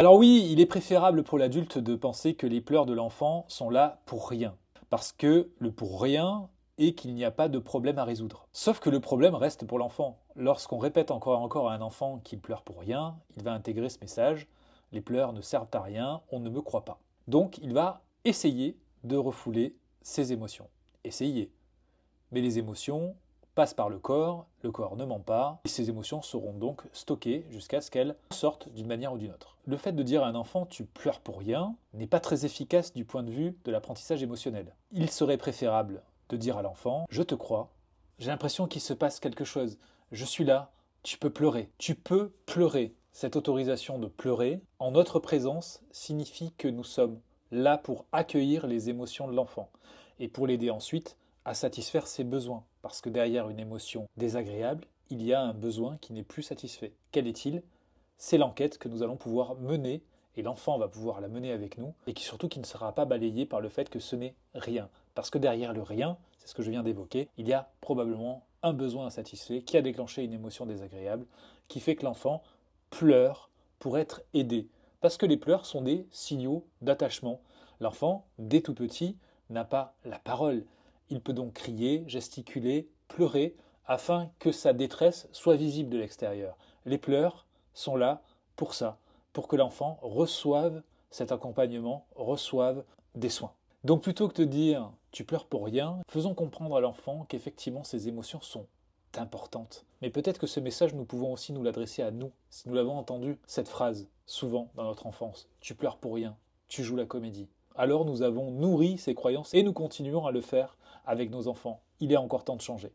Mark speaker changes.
Speaker 1: Alors oui, il est préférable pour l'adulte de penser que les pleurs de l'enfant sont là pour rien. Parce que le pour rien est qu'il n'y a pas de problème à résoudre. Sauf que le problème reste pour l'enfant. Lorsqu'on répète encore et encore à un enfant qu'il pleure pour rien, il va intégrer ce message: les pleurs ne servent à rien, on ne me croit pas. Donc il va essayer de refouler ses émotions. Essayer. Mais les émotions passent par le corps ne ment pas, et ces émotions seront donc stockées jusqu'à ce qu'elles sortent d'une manière ou d'une autre. Le fait de dire à un enfant tu pleures pour rien n'est pas très efficace du point de vue de l'apprentissage émotionnel. Il serait préférable de dire à l'enfant je te crois, j'ai l'impression qu'il se passe quelque chose, je suis là, tu peux pleurer. Tu peux pleurer. Cette autorisation de pleurer en notre présence signifie que nous sommes là pour accueillir les émotions de l'enfant et pour l'aider ensuite à satisfaire ses besoins. Parce que derrière une émotion désagréable, il y a un besoin qui n'est plus satisfait. Quel est-il? C'est l'enquête que nous allons pouvoir mener, et l'enfant va pouvoir la mener avec nous, et qui surtout qui ne sera pas balayé par le fait que ce n'est rien. Parce que derrière le rien, c'est ce que je viens d'évoquer, il y a probablement un besoin insatisfait qui a déclenché une émotion désagréable, qui fait que l'enfant pleure pour être aidé. Parce que les pleurs sont des signaux d'attachement. L'enfant, dès tout petit, n'a pas la parole. Il peut donc crier, gesticuler, pleurer, afin que sa détresse soit visible de l'extérieur. Les pleurs sont là pour ça, pour que l'enfant reçoive cet accompagnement, reçoive des soins. Donc plutôt que de dire tu pleures pour rien, faisons comprendre à l'enfant qu'effectivement ses émotions sont importantes. Mais peut-être que ce message, nous pouvons aussi nous l'adresser à nous, si nous l'avons entendu, cette phrase, souvent dans notre enfance. Tu pleures pour rien, tu joues la comédie. Alors nous avons nourri ces croyances et nous continuons à le faire avec nos enfants. Il est encore temps de changer.